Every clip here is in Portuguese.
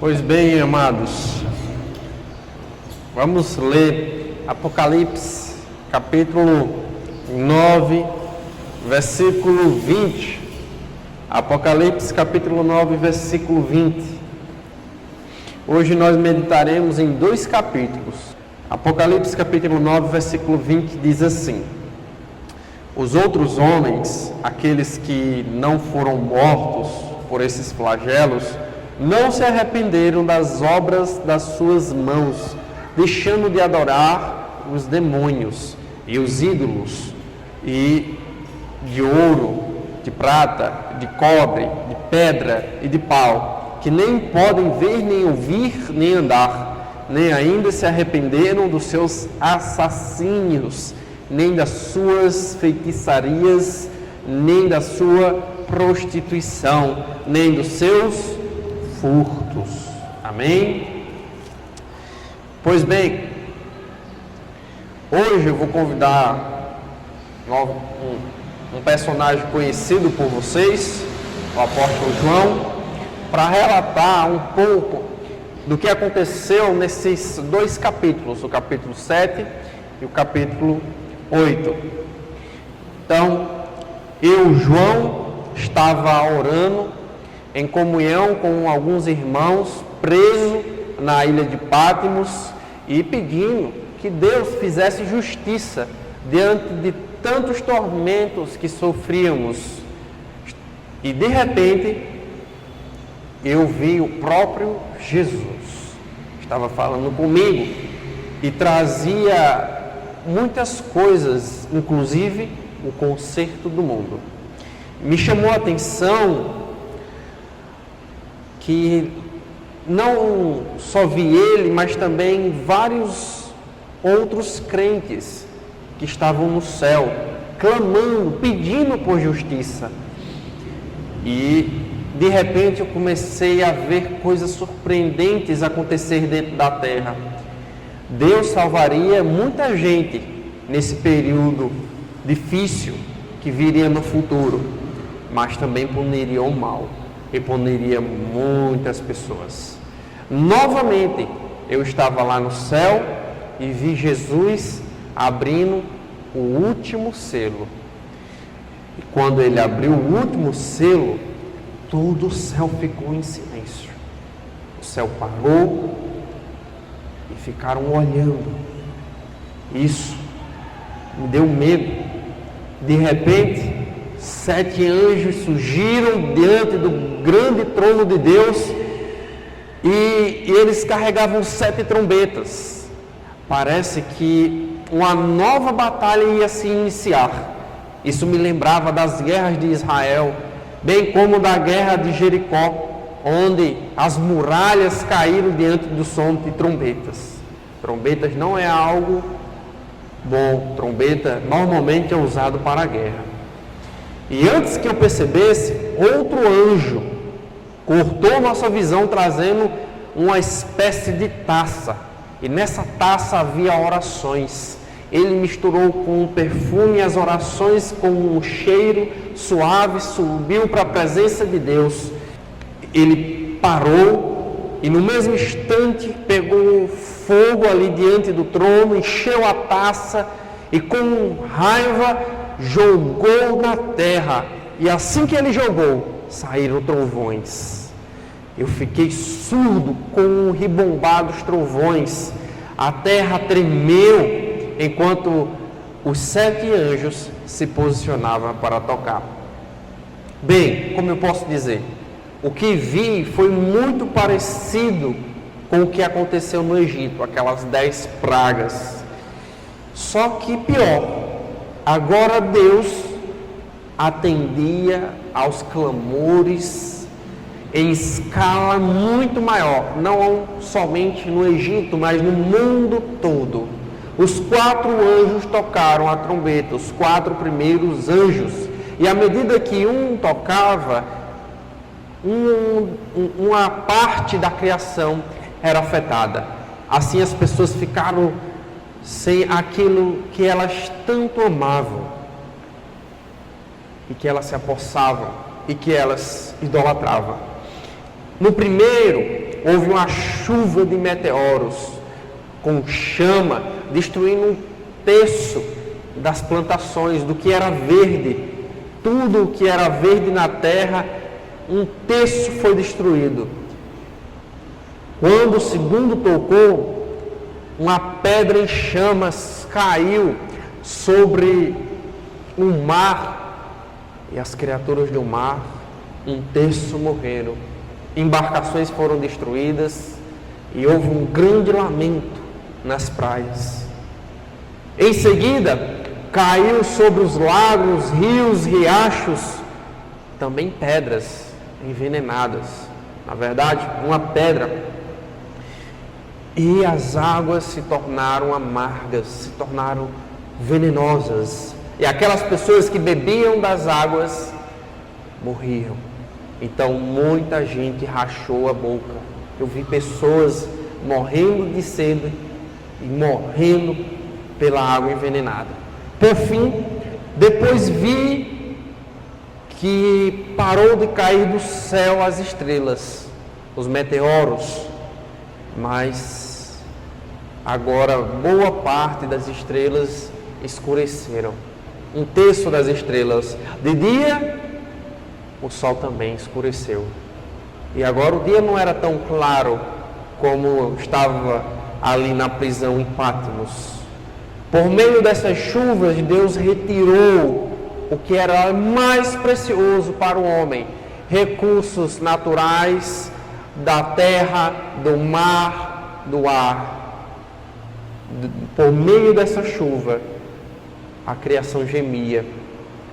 Pois bem, amados, vamos ler Apocalipse, capítulo 9, versículo 20. Apocalipse, capítulo 9, versículo 20. Hoje nós meditaremos em dois capítulos. Apocalipse, capítulo 9, versículo 20, diz assim: os outros homens, aqueles que não foram mortos por esses flagelos, não se arrependeram das obras das suas mãos, deixando de adorar os demônios e os ídolos, e de ouro, de prata, de cobre, de pedra e de pau, que nem podem ver, nem ouvir, nem andar, nem ainda se arrependeram dos seus assassínios, nem das suas feitiçarias, nem da sua prostituição, nem dos seus furtos. Amém? Pois bem, hoje eu vou convidar um personagem conhecido por vocês, o apóstolo João, para relatar um pouco do que aconteceu nesses dois capítulos, o capítulo 7 e o capítulo 8. Então, eu, João, estava orando em comunhão com alguns irmãos presos na ilha de Patmos e pedindo que Deus fizesse justiça diante de tantos tormentos que sofríamos. E de repente eu vi o próprio Jesus, estava falando comigo e trazia muitas coisas, inclusive o conserto do mundo. Me chamou a atenção que não só vi ele, mas também vários outros crentes que estavam no céu, clamando, pedindo por justiça. E de repente eu comecei a ver coisas surpreendentes acontecer dentro da terra. Deus salvaria muita gente nesse período difícil que viria no futuro, mas também puniria o mal e puniria muitas pessoas. Novamente eu estava lá no céu e vi Jesus abrindo o último selo. E quando ele abriu o último selo, todo o céu ficou em silêncio. O céu parou e ficaram olhando. Isso me deu medo. De repente, 7 anjos surgiram diante do grande trono de Deus e eles carregavam 7 trombetas. Parece que uma nova batalha ia se iniciar. Isso me lembrava das guerras de Israel, bem como da guerra de Jericó, onde as muralhas caíram diante do som de trombetas. Trombetas não é algo bom. Trombeta normalmente é usado para a guerra. E antes que eu percebesse, outro anjo cortou nossa visão, trazendo uma espécie de taça. E nessa taça havia orações. Ele misturou com perfume as orações com um cheiro suave, subiu para a presença de Deus. Ele parou e no mesmo instante pegou fogo ali diante do trono, encheu a taça e com raiva jogou na terra. E assim que ele jogou, saíram trovões. Eu fiquei surdo com o ribombar dos trovões. A terra tremeu enquanto os 7 anjos se posicionavam para tocar. Bem, como eu posso dizer, o que vi foi muito parecido com o que aconteceu no Egito, aquelas 10 pragas. Só que pior, agora Deus atendia aos clamores em escala muito maior, não somente no Egito, mas no mundo todo. Os 4 anjos tocaram a trombeta, os 4 primeiros anjos, e à medida que um tocava, uma parte da criação era afetada. Assim as pessoas ficaram sem aquilo que elas tanto amavam e que elas se apossavam e que elas idolatravam. No primeiro, houve uma chuva de meteoros com chama, destruindo um terço das plantações, do que era verde. Tudo o que era verde na terra, um terço foi destruído. Quando o segundo tocou, uma pedra em chamas caiu sobre o mar, e as criaturas do mar, um terço morreram. Embarcações foram destruídas e houve um grande lamento nas praias. Em seguida, caiu sobre os lagos, rios, riachos, também pedras envenenadas. Na verdade, uma pedra. E as águas se tornaram amargas, se tornaram venenosas. E aquelas pessoas que bebiam das águas morriam. Então muita gente rachou a boca. Eu vi pessoas morrendo de sede e morrendo pela água envenenada. Por fim, depois vi que parou de cair do céu as estrelas, os meteoros, mas agora boa parte das estrelas escureceram. Um terço das estrelas de dia, o sol também escureceu. E agora o dia não era tão claro como estava ali na prisão em Patmos. Por meio dessas chuvas, Deus retirou o que era mais precioso para o homem: recursos naturais da terra, do mar, do ar. Por meio dessa chuva, a criação gemia.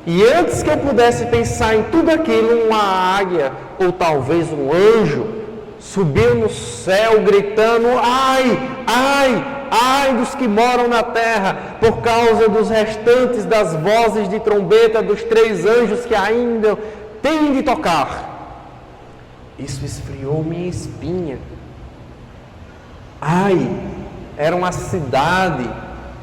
E antes que eu pudesse pensar em tudo aquilo, uma águia, ou talvez um anjo, subiu no céu gritando: ai, ai, ai dos que moram na terra, por causa dos restantes das vozes de trombeta dos 3 anjos que ainda têm de tocar. Isso esfriou minha espinha. Ai, era uma cidade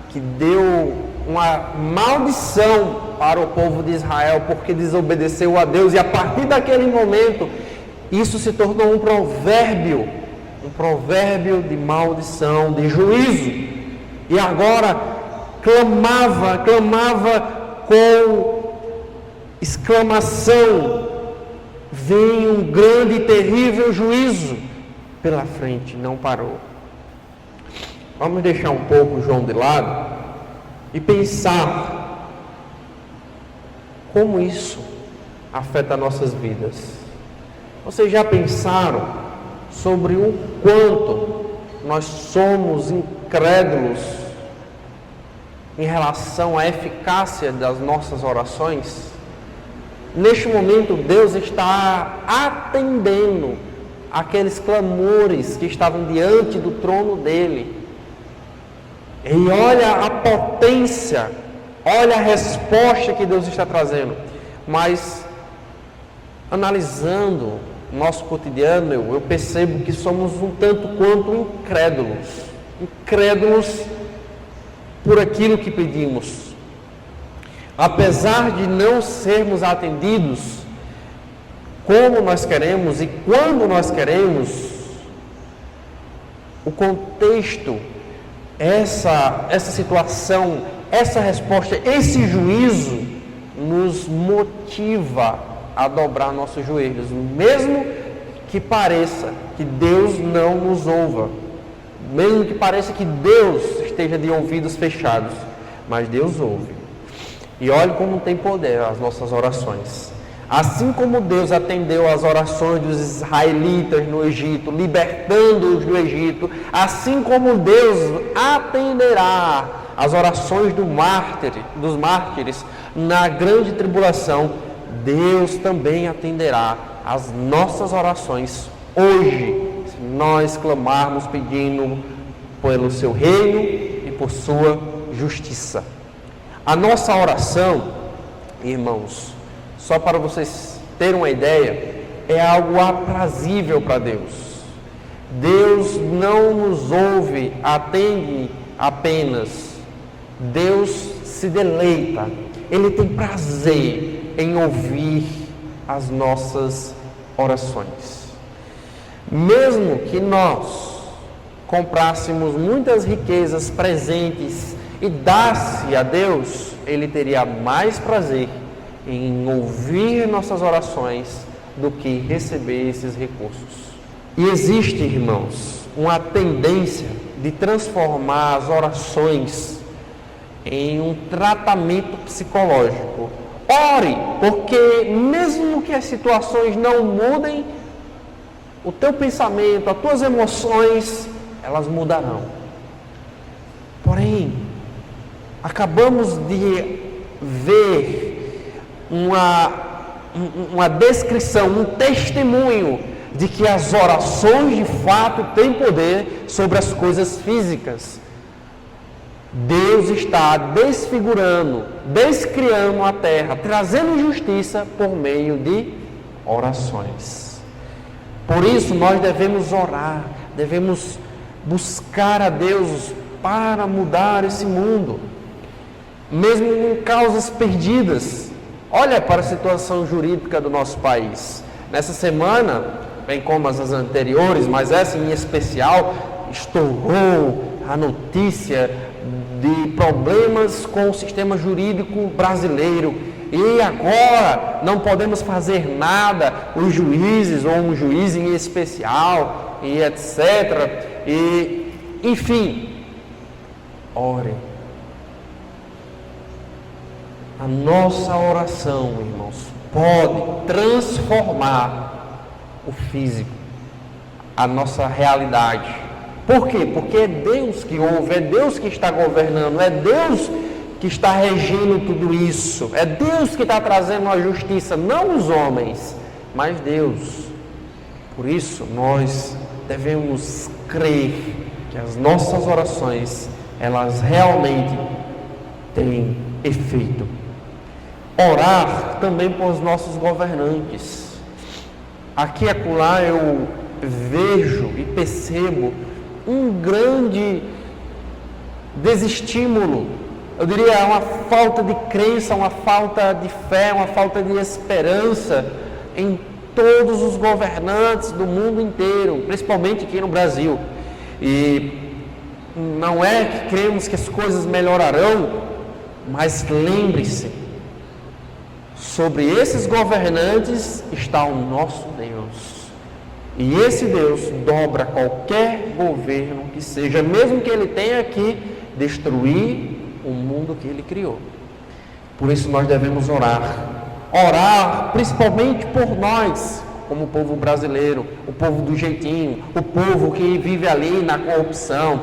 que deu uma maldição para o povo de Israel, porque desobedeceu a Deus, e a partir daquele momento, isso se tornou um provérbio de maldição, de juízo. E agora clamava com exclamação: vem um grande e terrível juízo pela frente. Não parou. Vamos deixar um pouco João de lado e pensar como isso afeta nossas vidas. Vocês já pensaram sobre o quanto nós somos incrédulos em relação à eficácia das nossas orações? Neste momento, Deus está atendendo aqueles clamores que estavam diante do trono dele. E olha a potência, olha a resposta que Deus está trazendo. Mas, analisando o nosso cotidiano, eu percebo que somos um tanto quanto incrédulos por aquilo que pedimos. Apesar de não sermos atendidos como nós queremos e quando nós queremos, o contexto, essa situação, essa resposta, esse juízo nos motiva a dobrar nossos joelhos, mesmo que pareça que Deus não nos ouva, mesmo que pareça que Deus esteja de ouvidos fechados, mas Deus ouve. E olhe como tem poder as nossas orações. Assim como Deus atendeu às orações dos israelitas no Egito, libertando-os do Egito, assim como Deus atenderá às orações dos mártires na grande tribulação, Deus também atenderá às nossas orações hoje, se nós clamarmos pedindo pelo seu reino e por sua justiça. A nossa oração, irmãos, só para vocês terem uma ideia, é algo aprazível para Deus. Deus não nos ouve, atende apenas. Deus se deleita, Ele tem prazer em ouvir as nossas orações. Mesmo que nós comprássemos muitas riquezas presentes e dasse a Deus, Ele teria mais prazer em ouvir nossas orações do que receber esses recursos. E existe, irmãos, uma tendência de transformar as orações em um tratamento psicológico. Ore, porque mesmo que as situações não mudem, o teu pensamento, as tuas emoções, elas mudarão. Porém, acabamos de ver uma descrição, um testemunho de que as orações de fato têm poder sobre as coisas físicas. Deus está desfigurando, descriando a terra, trazendo justiça por meio de orações. Por isso nós devemos orar, devemos buscar a Deus para mudar esse mundo, mesmo em causas perdidas. Olha para a situação jurídica do nosso país. Nessa semana, bem como as anteriores, mas essa em especial, estourou a notícia de problemas com o sistema jurídico brasileiro. E agora não podemos fazer nada, os juízes ou um juiz em especial, e etc. E, enfim, ore. A nossa oração, irmãos, pode transformar o físico, a nossa realidade. Por quê? Porque é Deus que ouve, é Deus que está governando, é Deus que está regindo tudo isso, é Deus que está trazendo a justiça, não os homens, mas Deus. Por isso, nós devemos crer que as nossas orações, elas realmente têm efeito. Orar também por os nossos governantes. Aqui e acolá eu vejo e percebo um grande desestímulo, eu diria uma falta de crença, uma falta de fé, uma falta de esperança em todos os governantes do mundo inteiro, principalmente aqui no Brasil. E não é que cremos que as coisas melhorarão, mas lembre-se, sobre esses governantes está o nosso Deus. E esse Deus dobra qualquer governo que seja, mesmo que ele tenha que destruir o mundo que ele criou. Por isso nós devemos orar. Orar principalmente por nós, como o povo brasileiro, o povo do jeitinho, o povo que vive ali na corrupção.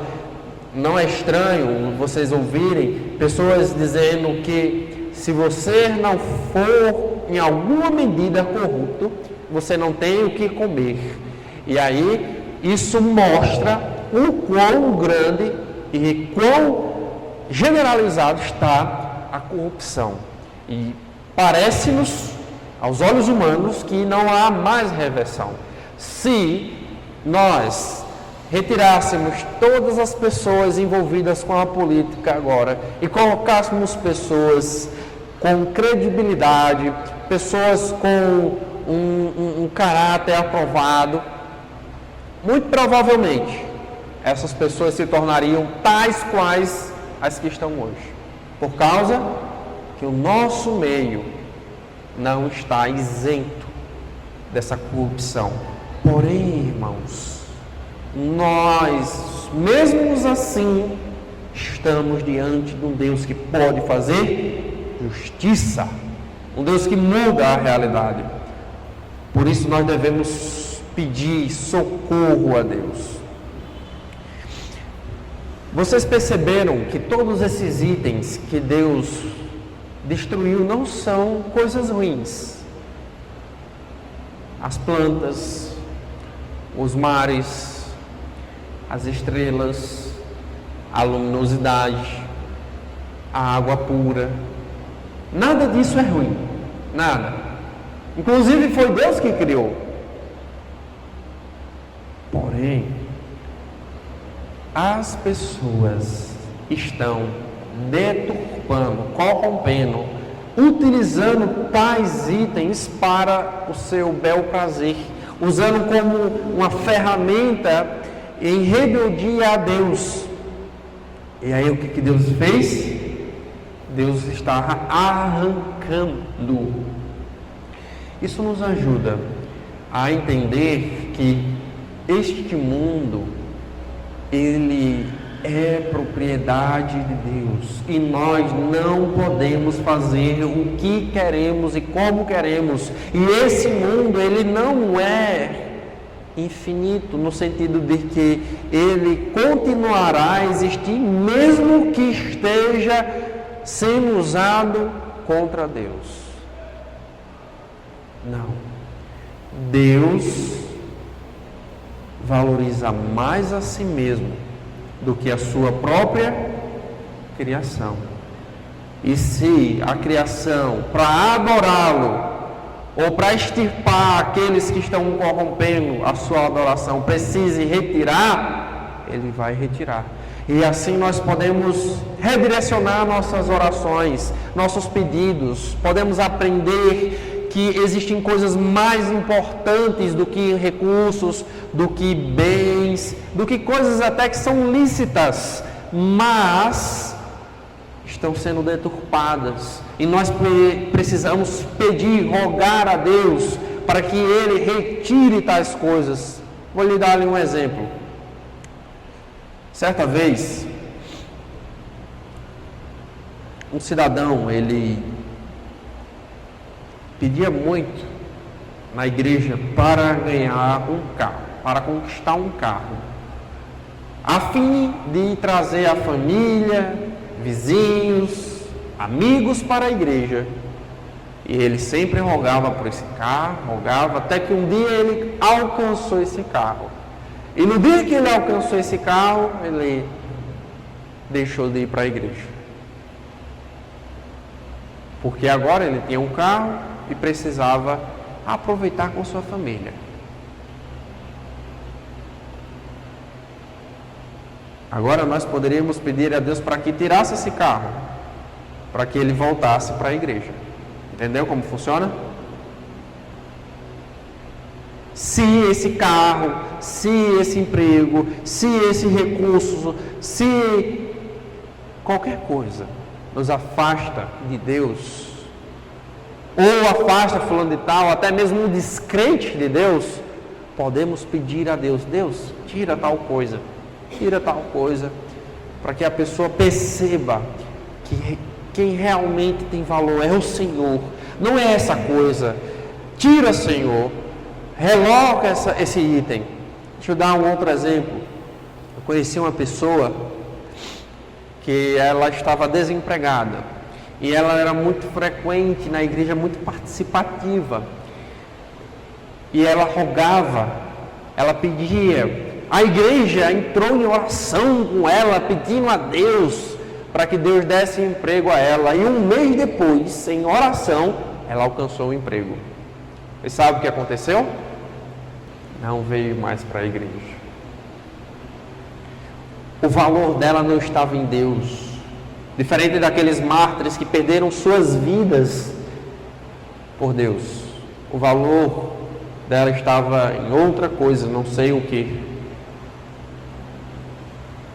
Não é estranho vocês ouvirem pessoas dizendo que se você não for em alguma medida corrupto, você não tem o que comer. E aí, isso mostra o quão grande e quão generalizado está a corrupção. E parece-nos, aos olhos humanos, que não há mais reversão. Se nós retirássemos todas as pessoas envolvidas com a política agora e colocássemos pessoas com credibilidade, pessoas com um caráter aprovado, muito provavelmente essas pessoas se tornariam tais quais as que estão hoje, por causa que o nosso meio não está isento dessa corrupção. Porém, irmãos, nós, mesmo assim, estamos diante de um Deus que pode fazer justiça, um Deus que muda a realidade. Por isso nós devemos pedir socorro a Deus. Vocês perceberam que todos esses itens que Deus destruiu não são coisas ruins. As plantas, os mares, as estrelas, a luminosidade, a água pura. Nada disso é ruim. Nada. Inclusive foi Deus que criou. Porém, as pessoas estão deturpando, corrompendo, utilizando tais itens para o seu bel prazer, usando como uma ferramenta em rebeldia a Deus. E aí o que Deus fez? Deus está arrancando. Isso nos ajuda a entender que este mundo, ele é propriedade de Deus e nós não podemos fazer o que queremos e como queremos. E esse mundo, ele não é infinito no sentido de que ele continuará a existir mesmo que esteja sendo usado contra Deus. Não. Deus valoriza mais a si mesmo do que a sua própria criação. E se a criação, para adorá-lo ou para extirpar aqueles que estão corrompendo a sua adoração, precise retirar, ele vai retirar. E assim nós podemos redirecionar nossas orações, nossos pedidos, podemos aprender que existem coisas mais importantes do que recursos, do que bens, do que coisas até que são lícitas, mas estão sendo deturpadas. E nós precisamos pedir, rogar a Deus para que Ele retire tais coisas. Vou lhe dar um exemplo. Certa vez, um cidadão, ele pedia muito na igreja para ganhar um carro, para conquistar um carro, a fim de trazer a família, vizinhos, amigos para a igreja. E ele sempre rogava por esse carro, rogava, até que um dia ele alcançou esse carro. E no dia que ele alcançou esse carro, ele deixou de ir para a igreja. Porque agora ele tinha um carro e precisava aproveitar com sua família. Agora nós poderíamos pedir a Deus para que tirasse esse carro, para que ele voltasse para a igreja. Entendeu como funciona? Se esse carro, se esse emprego, se esse recurso, se qualquer coisa nos afasta de Deus, ou afasta fulano de tal, até mesmo um descrente de Deus, podemos pedir a Deus: Deus, tira tal coisa, para que a pessoa perceba que quem realmente tem valor é o Senhor, não é essa coisa. Tira, Senhor, reloca esse item. Deixa eu dar um outro exemplo. Eu conheci uma pessoa que ela estava desempregada e ela era muito frequente na igreja, muito participativa, e ela rogava, ela pedia. A igreja entrou em oração com ela, pedindo a Deus para que Deus desse emprego a ela, e um mês depois, em oração, ela alcançou o emprego. E sabe o que aconteceu? Não veio mais para a igreja. O valor dela não estava em Deus. Diferente daqueles mártires que perderam suas vidas por Deus. O valor dela estava em outra coisa, não sei o que.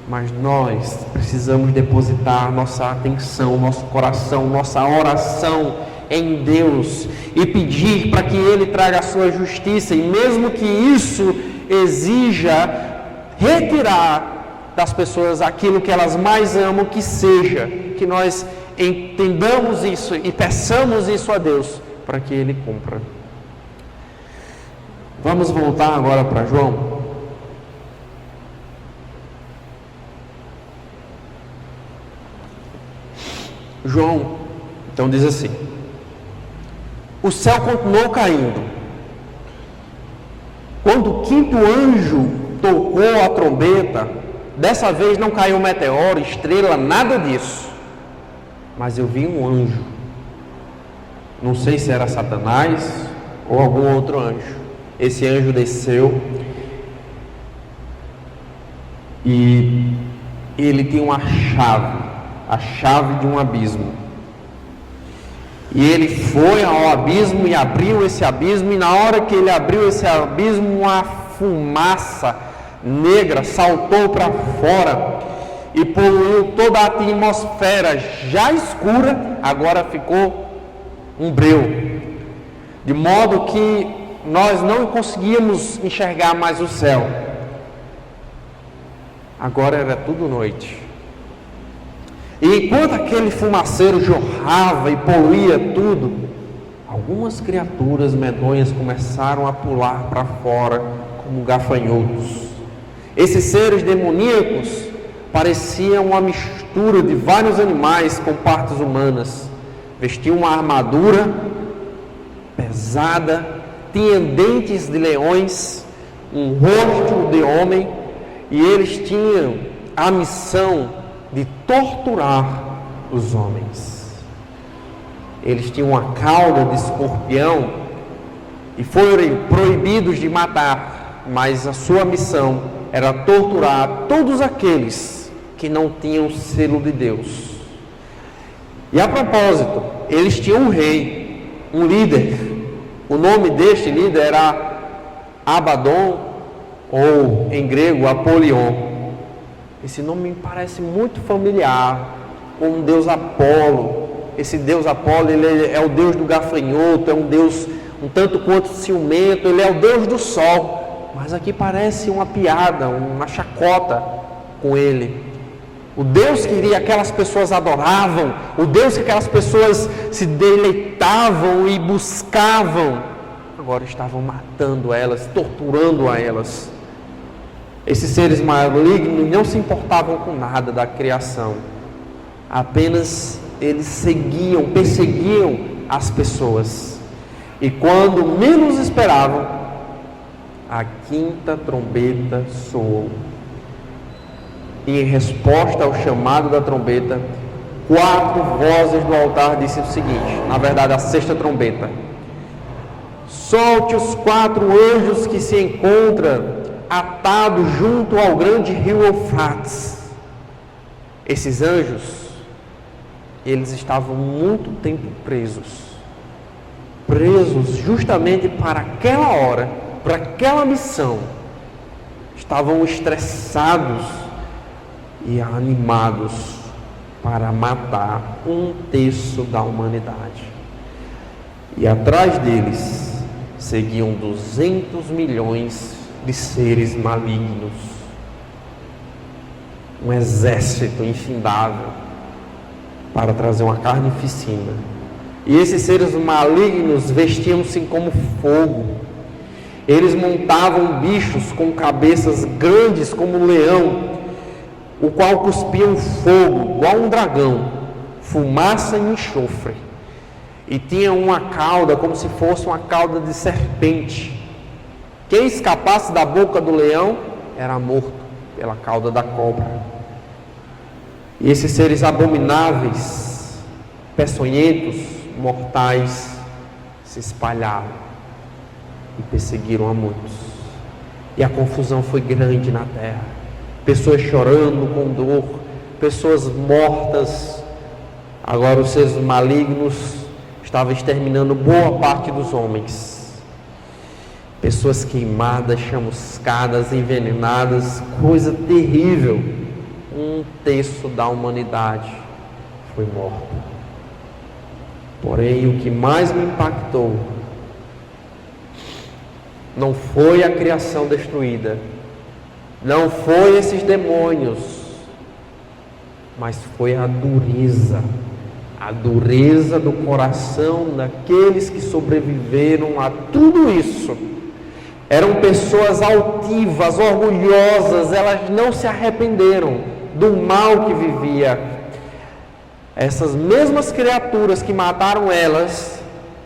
Mas nós precisamos depositar nossa atenção, nosso coração, nossa oração em Deus e pedir para que Ele traga a sua justiça, e mesmo que isso exija retirar das pessoas aquilo que elas mais amam, que seja, que nós entendamos isso e peçamos isso a Deus para que Ele cumpra. Vamos voltar agora para João. João, então, diz assim: o céu continuou caindo. Quando o quinto anjo tocou a trombeta, dessa vez não caiu meteoro, estrela, nada disso. Mas eu vi um anjo. Não sei se era Satanás ou algum outro anjo. Esse anjo desceu e ele tem uma chave, a chave de um abismo. E ele foi ao abismo e abriu esse abismo, e na hora que ele abriu esse abismo, uma fumaça negra saltou para fora e poluiu toda a atmosfera já escura, agora ficou um breu, de modo que nós não conseguíamos enxergar mais o céu. Agora era tudo noite. E enquanto aquele fumaceiro jorrava e poluía tudo, algumas criaturas medonhas começaram a pular para fora como gafanhotos. Esses seres demoníacos pareciam uma mistura de vários animais com partes humanas. Vestiam uma armadura pesada, tinham dentes de leões, um rosto de homem, e eles tinham a missão de torturar os homens. Eles tinham uma cauda de escorpião e foram proibidos de matar, mas a sua missão era torturar todos aqueles que não tinham o selo de Deus. E a propósito, eles tinham um rei, um líder. O nome deste líder era Abaddon, ou em grego Apolion. Esse nome me parece muito familiar com o deus Apolo. Esse deus Apolo, ele é o deus do gafanhoto, é um deus um tanto quanto ciumento, ele é o deus do sol. Mas aqui parece uma piada, uma chacota com ele. O Deus que aquelas pessoas adoravam, o Deus que aquelas pessoas se deleitavam e buscavam, agora estavam matando elas, torturando a elas. Esses seres malignos não se importavam com nada da criação, apenas eles perseguiam as pessoas. E quando menos esperavam, a quinta trombeta soou. E em resposta ao chamado da trombeta, 4 vozes do altar disseram o seguinte, na verdade a sexta trombeta: solte os 4 anjos que se encontram atados junto ao grande rio Eufrates. Esses anjos, eles estavam muito tempo presos justamente para aquela hora, para aquela missão. Estavam estressados e animados para matar 1/3 da humanidade. E atrás deles seguiam 200 milhões de seres malignos, um exército infindável para trazer uma carnificina. E esses seres malignos vestiam-se como fogo. Eles montavam bichos com cabeças grandes como um leão, o qual cuspiam fogo igual um dragão, fumaça e enxofre, e tinham uma cauda como se fosse uma cauda de serpente. Quem escapasse da boca do leão era morto pela cauda da cobra. E esses seres abomináveis, peçonhentos, mortais, se espalharam e perseguiram a muitos. E a confusão foi grande na terra. Pessoas chorando com dor, pessoas mortas. Agora os seres malignos estavam exterminando boa parte dos homens. Pessoas queimadas, chamuscadas, envenenadas, coisa terrível. 1/3 da humanidade foi morta. Porém, o que mais me impactou não foi a criação destruída, não foi esses demônios, mas foi a dureza do coração daqueles que sobreviveram a tudo isso. Eram pessoas altivas, orgulhosas, elas não se arrependeram do mal que vivia. Essas mesmas criaturas que mataram elas,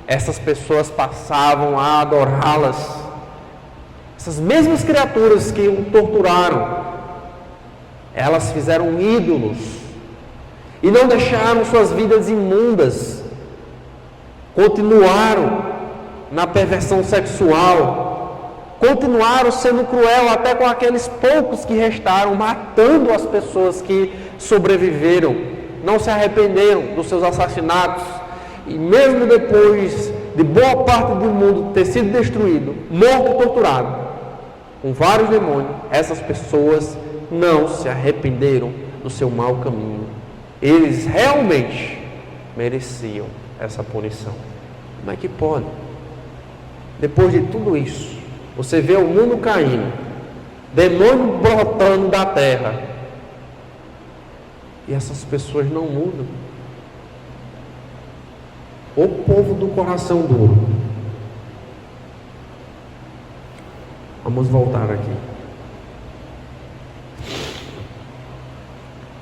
essas pessoas passavam a adorá-las. Essas mesmas criaturas que o torturaram, elas fizeram ídolos e não deixaram suas vidas imundas, continuaram na perversão sexual, continuaram sendo cruel até com aqueles poucos que restaram, matando as pessoas que sobreviveram, não se arrependeram dos seus assassinatos, e mesmo depois de boa parte do mundo ter sido destruído, morto e torturado, com vários demônios, essas pessoas não se arrependeram do seu mau caminho. Eles realmente mereciam essa punição. Como é que pode? Depois de tudo isso, você vê o mundo caindo, demônio brotando da terra, e essas pessoas não mudam. O povo do coração duro. Vamos voltar aqui.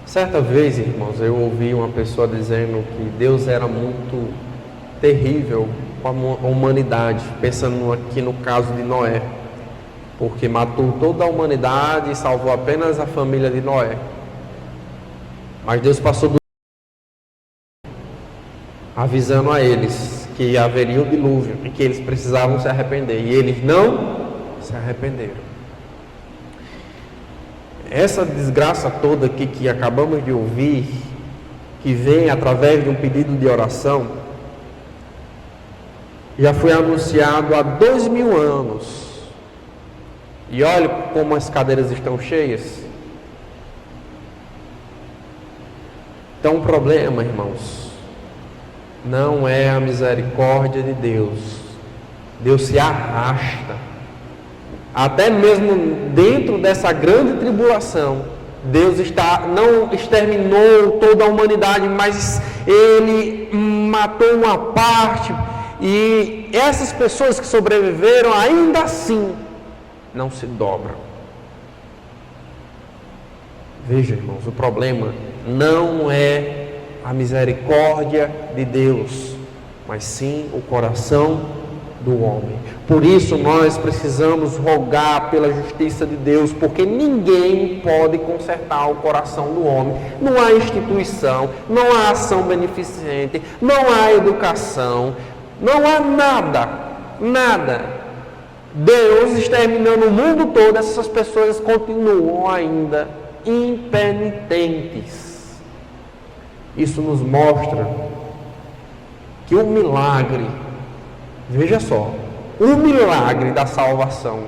Certa vez, irmãos, eu ouvi uma pessoa dizendo que Deus era muito terrível com a humanidade, pensando aqui no caso de Noé, porque matou toda a humanidade e salvou apenas a família de Noé. Mas Deus passou avisando a eles que haveria o dilúvio e que eles precisavam se arrepender, e eles não se arrependeram. Essa desgraça toda aqui que acabamos de ouvir, que vem através de um pedido de oração, já foi anunciado há 2000 anos. E olha como as cadeiras estão cheias. Então o problema, irmãos, não é a misericórdia de Deus. Deus se arrasta. Até mesmo dentro dessa grande tribulação, Deus não exterminou toda a humanidade, mas Ele matou uma parte, e essas pessoas que sobreviveram, ainda assim, não se dobram. Veja, irmãos, o problema não é a misericórdia de Deus, mas sim o coração do homem. Por isso nós precisamos rogar pela justiça de Deus, porque ninguém pode consertar o coração do homem. Não há instituição, não há ação beneficente, não há educação, não há nada. Deus exterminando o mundo todo, essas pessoas continuam ainda impenitentes. Isso nos mostra que o milagre, veja só, o milagre da salvação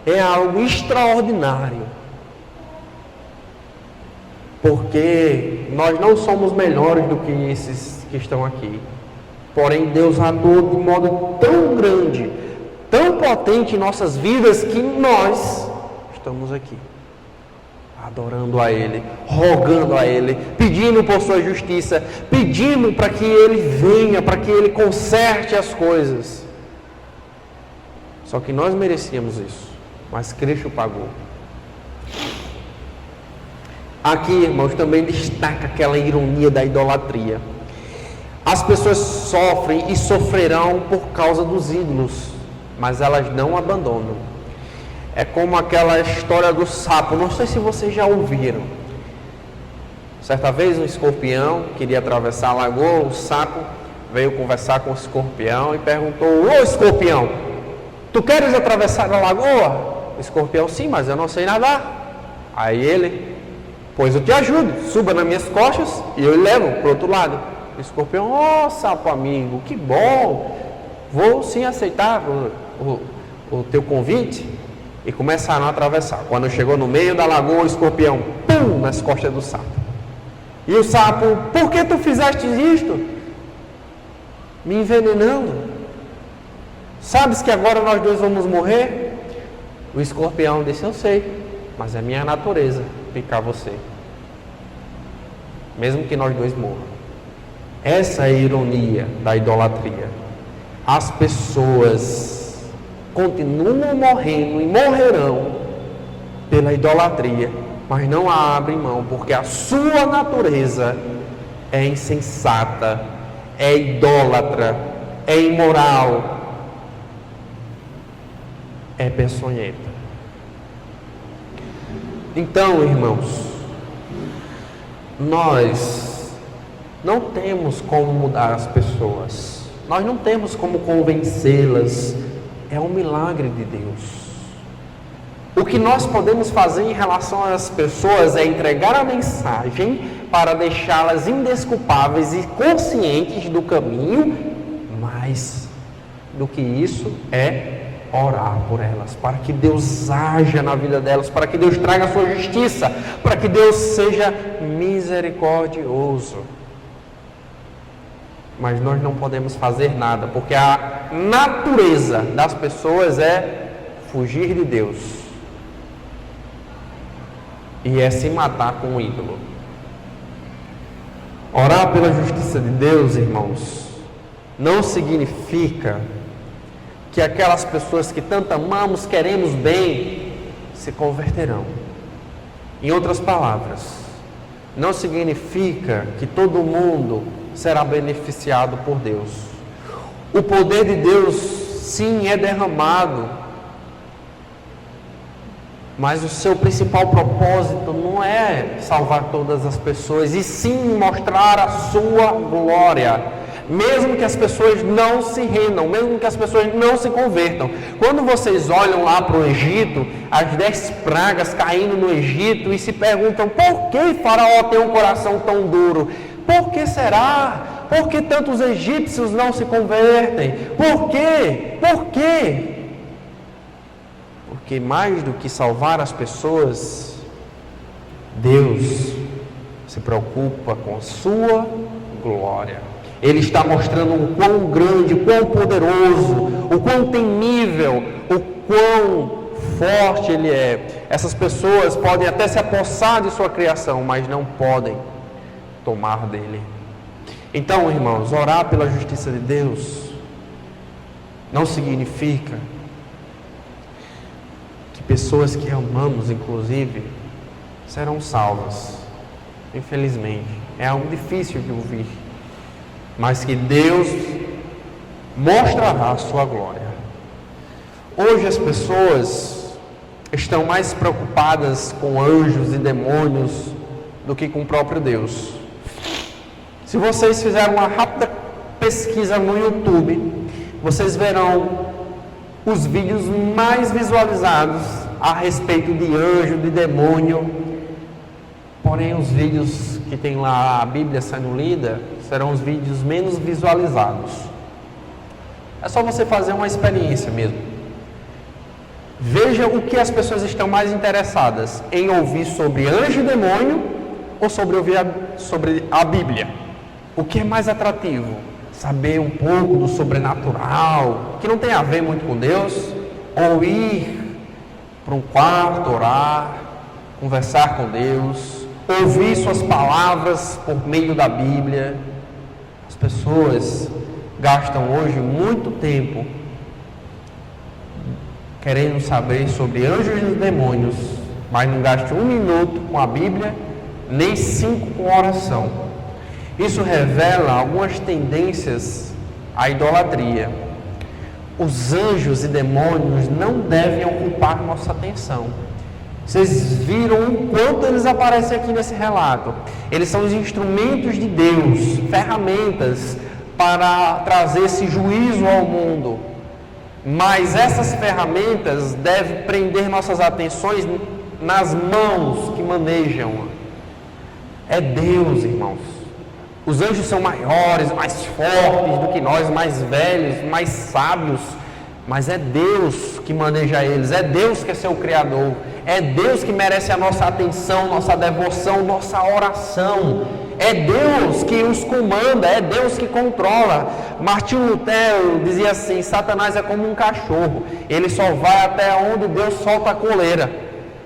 é algo extraordinário. Porque nós não somos melhores do que esses que estão aqui. Porém, Deus atuou de modo tão grande, tão potente em nossas vidas, que nós estamos aqui, adorando a Ele, rogando a Ele, pedindo por sua justiça, pedindo para que Ele venha, para que Ele conserte as coisas. Só que nós merecíamos isso, mas Cristo pagou. Aqui, irmãos, também destaca aquela ironia da idolatria. As pessoas sofrem e sofrerão por causa dos ídolos, mas elas não abandonam. É como aquela história do sapo, não sei se vocês já ouviram. Certa vez um escorpião queria atravessar a lagoa, o sapo veio conversar com o escorpião e perguntou: ô escorpião, tu queres atravessar a lagoa? O escorpião: sim, mas eu não sei nadar. Aí ele: pois eu te ajudo, suba nas minhas costas e eu levo para o outro lado. O escorpião: ó, sapo amigo, que bom, vou sim aceitar o teu convite. E começaram a atravessar. Quando chegou no meio da lagoa, o escorpião, pum, nas costas do sapo. E o sapo: por que tu fizeste isto? Me envenenando. Sabes que agora nós dois vamos morrer? O escorpião disse: eu sei, mas é minha natureza picar você, mesmo que nós dois morram. Essa é a ironia da idolatria. As pessoas continuam morrendo e morrerão pela idolatria, mas não a abrem mão, porque a sua natureza é insensata, é idólatra, é imoral, é peçonhenta. Então, irmãos, nós não temos como mudar as pessoas, nós não temos como convencê-las. É um milagre de Deus. O que nós podemos fazer em relação às pessoas é entregar a mensagem, para deixá-las indesculpáveis e conscientes do caminho, mais do que isso é orar por elas, para que Deus haja na vida delas, para que Deus traga a sua justiça, para que Deus seja misericordioso. Mas nós não podemos fazer nada, porque a natureza das pessoas é fugir de Deus e é se matar com o ídolo. Orar pela justiça de Deus, irmãos, não significa que aquelas pessoas que tanto amamos, queremos bem, se converterão. Em outras palavras, não significa que todo mundo será beneficiado por Deus. O poder de Deus, sim, é derramado, mas o seu principal propósito não é salvar todas as pessoas, e sim mostrar a sua glória. Mesmo que as pessoas não se rendam, mesmo que as pessoas não se convertam. Quando vocês olham lá para o Egito, as 10 pragas caindo no Egito, e se perguntam, por que Faraó tem um coração tão duro? Por que será? Por que tantos egípcios não se convertem? Por quê? Por quê? Porque mais do que salvar as pessoas, Deus se preocupa com a sua glória. Ele está mostrando o quão grande, o quão poderoso, o quão temível, o quão forte Ele é. Essas pessoas podem até se apossar de sua criação, mas não podem tomar dele. Então, irmãos, orar pela justiça de Deus não significa que pessoas que amamos, inclusive, serão salvas. Infelizmente, é algo difícil de ouvir. Mas que Deus mostrará a sua glória. Hoje as pessoas estão mais preocupadas com anjos e demônios do que com o próprio Deus. Se vocês fizerem uma rápida pesquisa no YouTube, vocês verão os vídeos mais visualizados a respeito de anjo, de demônio. Porém, os vídeos que tem lá a Bíblia sendo lida serão os vídeos menos visualizados. É só você fazer uma experiência mesmo. Veja o que as pessoas estão mais interessadas em ouvir sobre anjo e demônio ou sobre a Bíblia. O que é mais atrativo? Saber um pouco do sobrenatural, que não tem a ver muito com Deus, ou ir para um quarto, orar, conversar com Deus, ouvir suas palavras por meio da Bíblia. As pessoas gastam hoje muito tempo querendo saber sobre anjos e demônios, mas não gastam 1 minuto com a Bíblia, nem 5 com oração. Isso revela algumas tendências à idolatria. Os anjos e demônios não devem ocupar nossa atenção. Vocês viram o quanto eles aparecem aqui nesse relato. Eles são os instrumentos de Deus, ferramentas para trazer esse juízo ao mundo. Mas essas ferramentas devem prender nossas atenções nas mãos que manejam. É Deus, irmãos. Os anjos são maiores, mais fortes do que nós, mais velhos, mais sábios. Mas é Deus que maneja eles, é Deus que é seu Criador, é Deus que merece a nossa atenção, nossa devoção, nossa oração. É Deus que os comanda, é Deus que controla. Martinho Lutero dizia assim: Satanás é como um cachorro, ele só vai até onde Deus solta a coleira,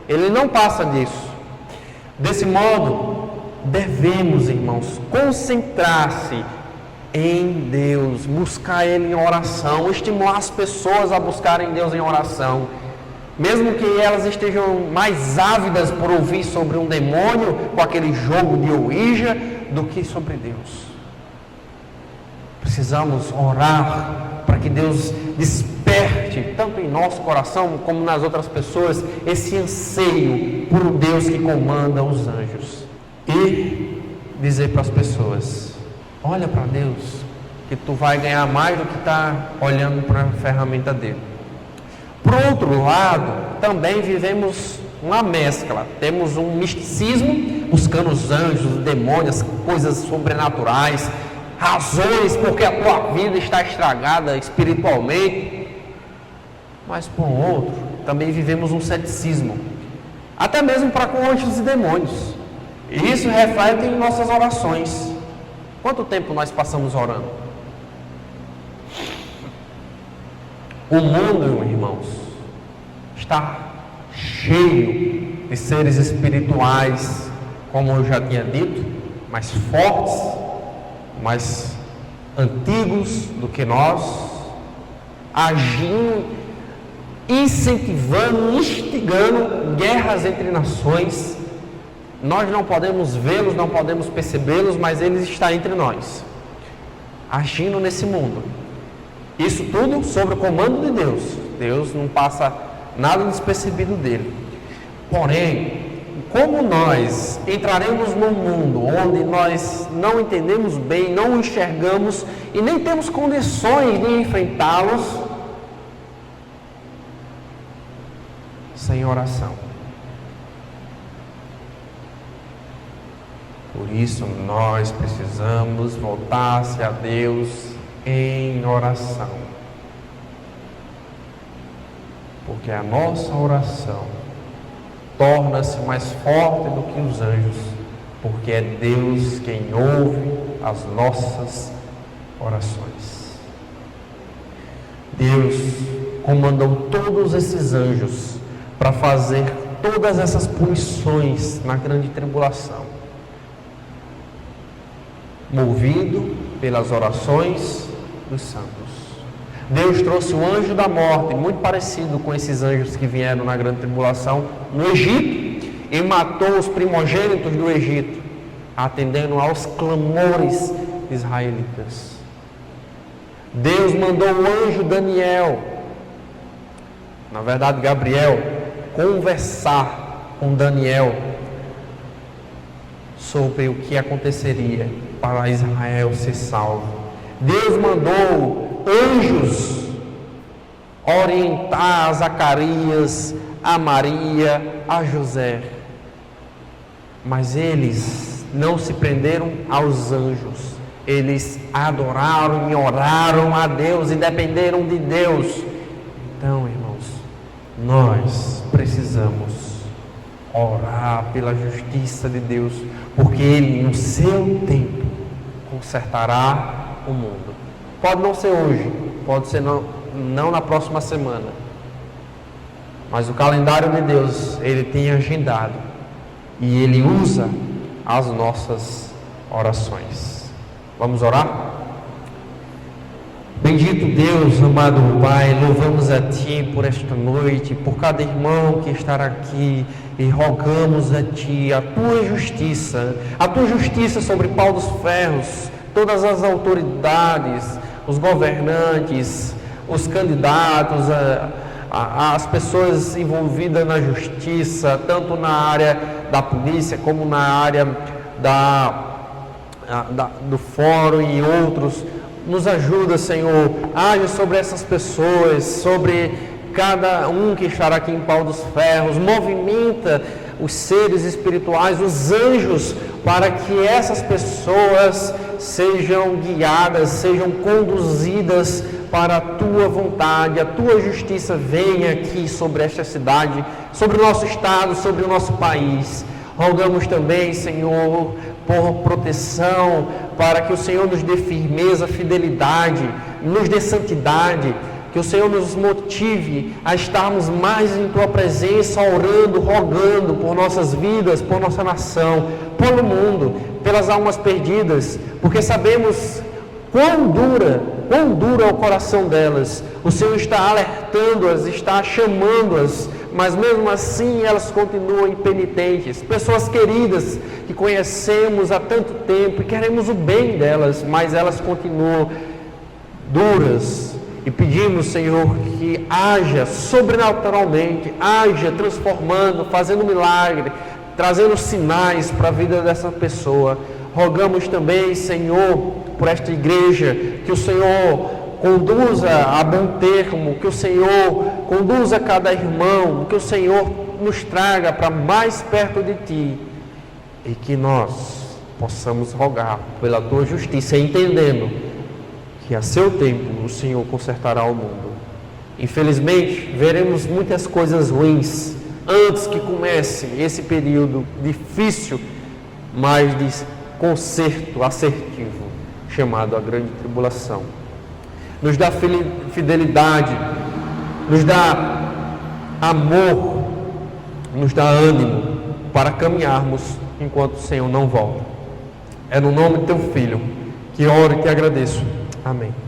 ele não passa disso. Desse modo, devemos, irmãos, concentrar-se em Deus, buscar Ele em oração, estimular as pessoas a buscarem Deus em oração, mesmo que elas estejam mais ávidas por ouvir sobre um demônio com aquele jogo de Ouija do que sobre Deus. Precisamos orar para que Deus desperte, tanto em nosso coração como nas outras pessoas, esse anseio por um Deus que comanda os anjos. E dizer para as pessoas: olha para Deus, que tu vai ganhar mais do que está olhando para a ferramenta dele. Por outro lado, também vivemos uma mescla. Temos um misticismo, buscando os anjos, os demônios, coisas sobrenaturais, razões porque a tua vida está estragada espiritualmente. Mas por outro, também vivemos um ceticismo, até mesmo para com anjos e demônios. E isso reflete em nossas orações. Quanto tempo nós passamos orando? O mundo, irmãos, está cheio de seres espirituais, como eu já tinha dito, mais fortes, mais antigos do que nós, agindo, incentivando, instigando guerras entre nações. Nós não podemos vê-los, não podemos percebê-los, mas eles estão entre nós, agindo nesse mundo. Isso tudo sob o comando de Deus. Deus não passa nada despercebido dele. Porém, como nós entraremos num mundo onde nós não entendemos bem, não enxergamos e nem temos condições de enfrentá-los sem oração? Por isso nós precisamos voltar-se a Deus em oração. Porque a nossa oração torna-se mais forte do que os anjos, porque é Deus quem ouve as nossas orações. Deus comandou todos esses anjos para fazer todas essas punições na grande tribulação, movido pelas orações dos santos. Deus trouxe o anjo da morte, muito parecido com esses anjos que vieram na grande tribulação no Egito, e matou os primogênitos do Egito, atendendo aos clamores israelitas. Deus mandou o anjo Daniel, na verdade Gabriel, conversar com Daniel sobre o que aconteceria para Israel ser salvo. Deus mandou anjos orientar a Zacarias, a Maria, a José. Mas eles não se prenderam aos anjos. Eles adoraram e oraram a Deus e dependeram de Deus. Então, irmãos, nós precisamos orar pela justiça de Deus, porque Ele, no seu tempo, consertará o mundo. Pode não ser hoje, pode ser não na próxima semana, mas o calendário de Deus, Ele tem agendado e Ele usa as nossas orações. Vamos orar? Bendito Deus, amado Pai, louvamos a Ti por esta noite, por cada irmão que está aqui, e rogamos a Ti a Tua justiça sobre pau dos ferros, todas as autoridades, os governantes, os candidatos, as pessoas envolvidas na justiça, tanto na área da polícia como na área do fórum e outros. Nos ajuda, Senhor, age sobre essas pessoas, sobre cada um que estará aqui em pau dos ferros, movimenta os seres espirituais, os anjos, para que essas pessoas sejam guiadas, sejam conduzidas para a Tua vontade, a Tua justiça venha aqui sobre esta cidade, sobre o nosso estado, sobre o nosso país. Rogamos também, Senhor, por proteção, para que o Senhor nos dê firmeza, fidelidade, nos dê santidade, que o Senhor nos motive a estarmos mais em Tua presença, orando, rogando por nossas vidas, por nossa nação, pelo mundo, pelas almas perdidas, porque sabemos quão dura é o coração delas. O Senhor está alertando-as, está chamando-as, mas mesmo assim elas continuam impenitentes. Pessoas queridas que conhecemos há tanto tempo e queremos o bem delas, mas elas continuam duras. E pedimos, Senhor, que haja sobrenaturalmente, haja transformando, fazendo milagre, trazendo sinais para a vida dessa pessoa. Rogamos também, Senhor, por esta igreja, que o Senhor conduza a bom termo, que o Senhor conduza cada irmão, que o Senhor nos traga para mais perto de Ti e que nós possamos rogar pela Tua justiça, entendendo que a seu tempo o Senhor consertará o mundo. Infelizmente, veremos muitas coisas ruins antes que comece esse período difícil, mas de conserto assertivo, chamado a grande tribulação. Nos dá fidelidade, nos dá amor, nos dá ânimo para caminharmos enquanto o Senhor não volta. É no nome do Teu Filho que oro e que agradeço. Amém.